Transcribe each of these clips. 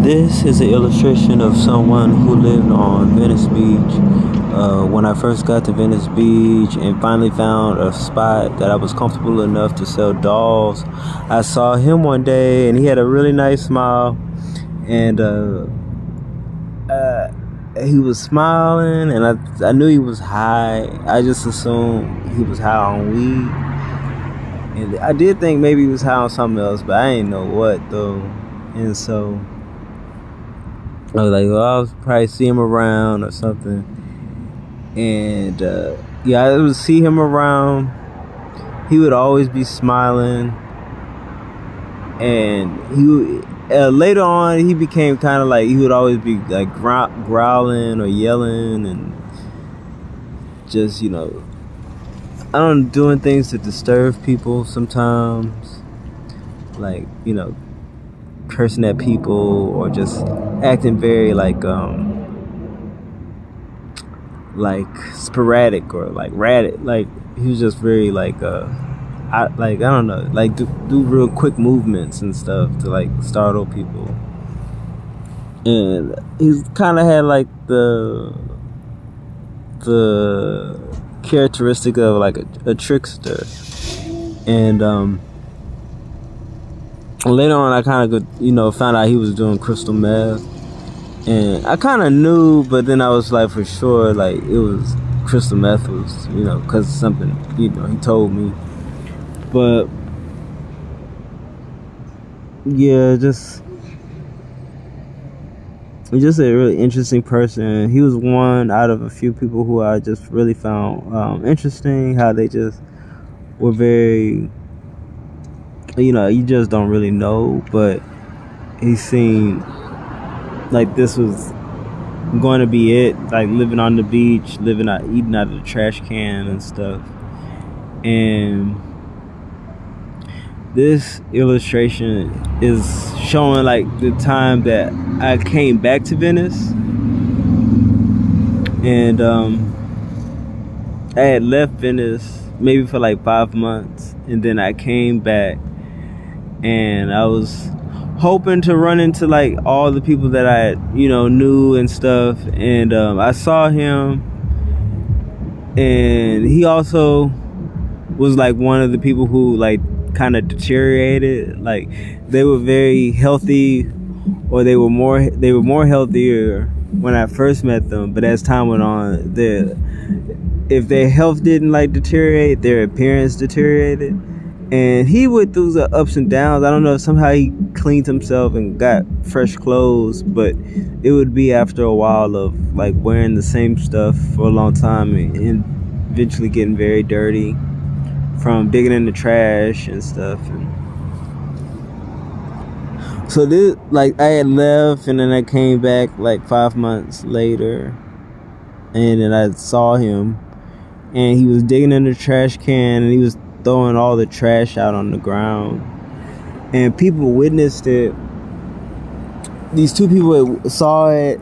This is an illustration of someone who lived on Venice Beach. When I first got to Venice Beach and finally found a spot that I was comfortable enough to sell dolls, I saw him one day and he had a really nice smile, and he was smiling, and I knew he was high. I just assumed he was high on weed, and I did think maybe he was high on something else, but I didn't know what though. And so I was like, well, I'll probably see him around or something. And yeah, I would see him around. He would always be smiling. And later on, he became kind of like, he would always be like growling or yelling and just, I don't know, doing things to disturb people sometimes. Like, cursing at people or just acting very like sporadic or like ratted. Like he was just very like I don't know, like do real quick movements and stuff to like startle people. And he's kind of had like the characteristic of like a trickster. And later on, I kind of found out he was doing crystal meth, and I kind of knew, but then I was like for sure, like it was crystal meth was, because something, he told me. But yeah, just a really interesting person. He was one out of a few people who I just really found interesting. How they just were very, you just don't really know, but he seemed like this was going to be it, like living on the beach, eating out of the trash can and stuff. And this illustration is showing like the time that I came back to Venice, and I had left Venice maybe for like 5 months, and then I came back, and I was hoping to run into like all the people that I knew and stuff. And I saw him, and he also was like one of the people who like kind of deteriorated. Like they were very healthy, or they were more healthier when I first met them, but as time went on, if their health didn't like deteriorate, their appearance deteriorated. And he went through the ups and downs. I don't know if somehow he cleaned himself and got fresh clothes, but it would be after a while of like wearing the same stuff for a long time and eventually getting very dirty from digging in the trash and stuff. And so this, like, I had left, and then I came back like 5 months later, and then I saw him, and he was digging in the trash can, and he was throwing all the trash out on the ground, and people witnessed it. These two people saw it,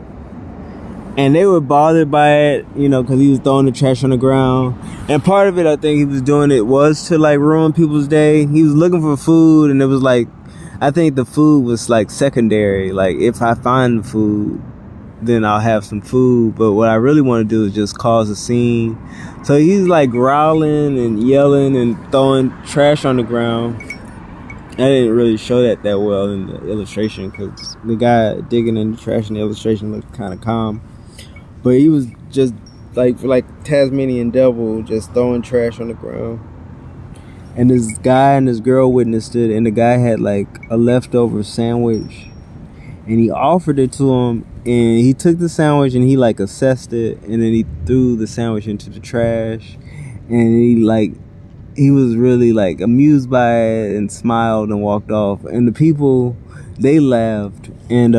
and they were bothered by it, because he was throwing the trash on the ground. And part of it, I think he was doing it was to like ruin people's day. He was looking for food, and it was like, I think the food was like secondary. Like if I find the food, then I'll have some food. But what I really want to do is just cause a scene. So he's like growling and yelling and throwing trash on the ground. I didn't really show that well in the illustration, because the guy digging in the trash in the illustration looked kind of calm. But he was just like Tasmanian devil, just throwing trash on the ground. And this guy and this girl witnessed it, and the guy had like a leftover sandwich, and he offered it to him, and he took the sandwich and he like assessed it, and then he threw the sandwich into the trash, and he was really like amused by it and smiled and walked off. And the people, they laughed, and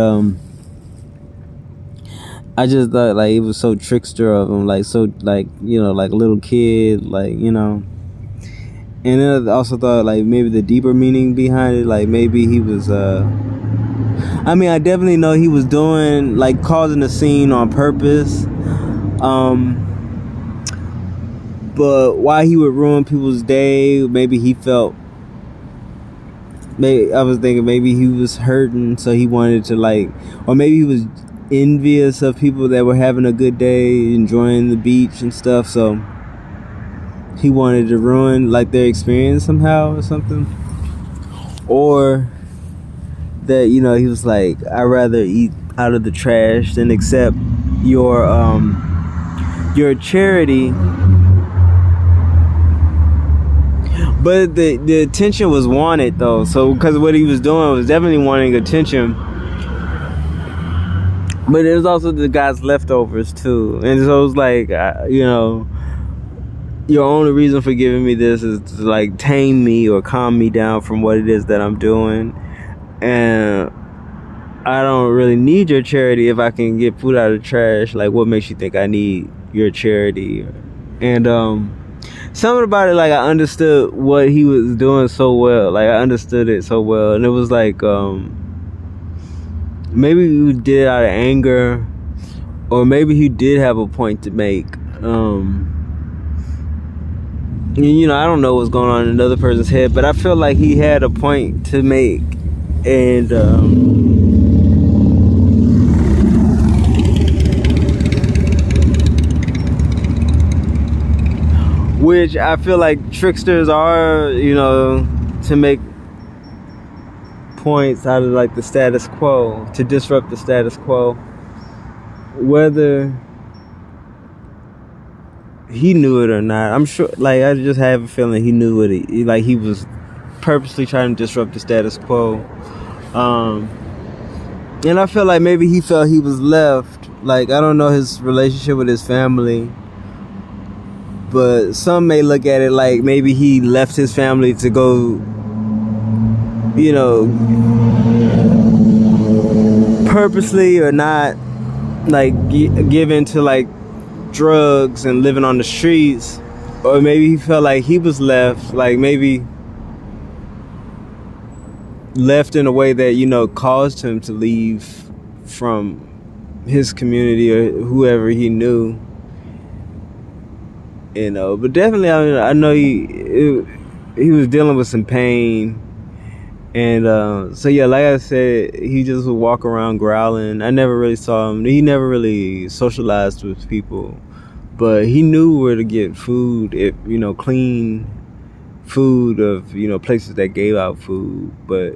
I just thought like it was so trickster of him, like so like like a little kid, like And then I also thought like maybe the deeper meaning behind it, like maybe he was I definitely know he was doing like causing a scene on purpose, but why he would ruin people's day, maybe he felt I was thinking maybe he was hurting, so he wanted to like, or maybe he was envious of people that were having a good day, enjoying the beach and stuff. So he wanted to ruin like their experience somehow or something. Or that, you know, he was like, I'd rather eat out of the trash than accept your charity. But the attention was wanted though, so because what he was doing was definitely wanting attention. But it was also the guy's leftovers too, and so it was like, you know, your only reason for giving me this is to like tame me or calm me down from what it is that I'm doing, and I don't really need your charity if I can get food out of the trash. Like, what makes you think I need your charity? And something about it, like, I understood what he was doing so well. Like, I understood it so well, and it was like, maybe he did it out of anger, or maybe he did have a point to make. You know, I don't know what's going on in another person's head, but I feel like he had a point to make, and which I feel like tricksters are, you know, to make points out of like the status quo, to disrupt the status quo. Whether he knew it or not, I'm sure, like, I just have a feeling he knew it. Like, he was purposely trying to disrupt the status quo. And I feel like maybe he felt he was left. Like, I don't know his relationship with his family, but some may look at it like maybe he left his family to go, you know, purposely or not, like, give into like drugs and living on the streets. Or maybe he felt like he was left, like maybe left in a way that, you know, caused him to leave from his community or whoever he knew. You know, but definitely, I mean, I know he was dealing with some pain, and so yeah, like I said, he just would walk around growling. I never really saw him. He never really socialized with people, but he knew where to get food, if, you know, clean food of, you know, places that gave out food. But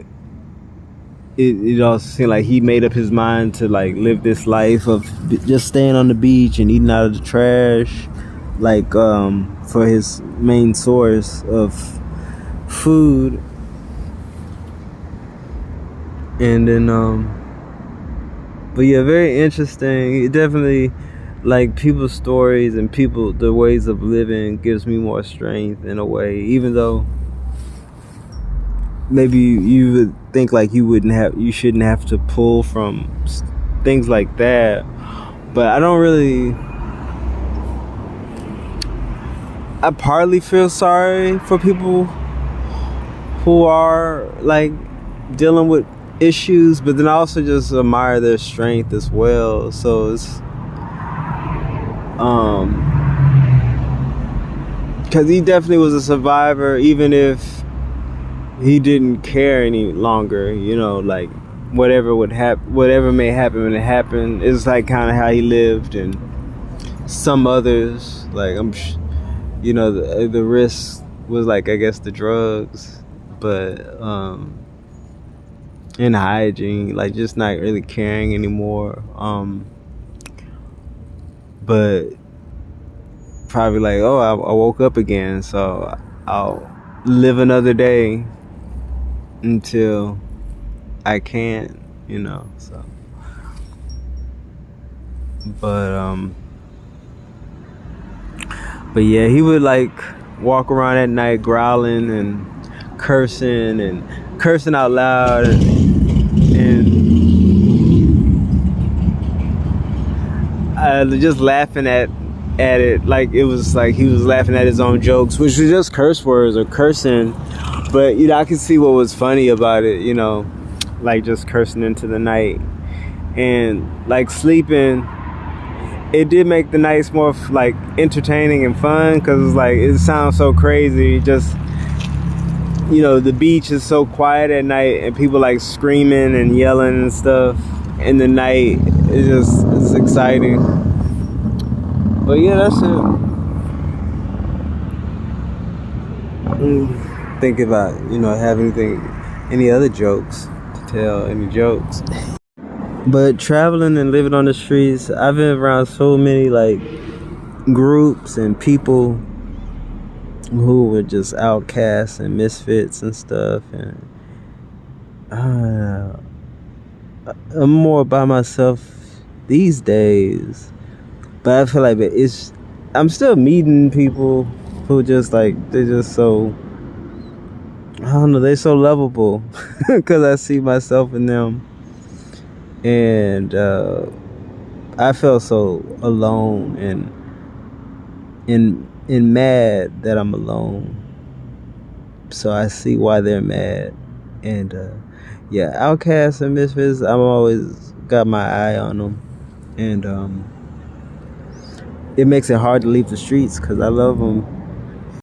it also seemed like he made up his mind to like live this life of just staying on the beach and eating out of the trash, like, for his main source of food. And then but yeah, very interesting. It definitely, like, people's stories and the ways of living gives me more strength in a way, even though maybe you would think like you shouldn't have to pull from things like that. But I partly feel sorry for people who are like dealing with issues, but then I also just admire their strength as well. So it's because he definitely was a survivor, even if he didn't care any longer, you know, like whatever may happen when it happened. It's like kind of how he lived. And some others, like, you know, the risk was like, I guess, the drugs, but and hygiene, like just not really caring anymore. But probably like, oh, I woke up again, so I'll live another day until I can, you know. So, but yeah, he would like walk around at night growling and cursing out loud, and just laughing at it, like it was like he was laughing at his own jokes, which was just curse words or cursing. But, you know, I could see what was funny about it, you know, like just cursing into the night. And like sleeping, it did make the nights more like entertaining and fun, because like it sounds so crazy, just the beach is so quiet at night, and people like screaming and yelling and stuff in the night. It's exciting. But yeah, that's it. Think about have any other jokes to tell, any jokes. But traveling and living on the streets, I've been around so many like groups and people who were just outcasts and misfits and stuff, and I'm more by myself these days. But I feel like I'm still meeting people who just like they're just so, I don't know, they're so lovable because I see myself in them, and I felt so alone and mad that I'm alone. So I see why they're mad, and yeah, outcasts and misfits. I'm always got my eye on them, and it makes it hard to leave the streets because I love them.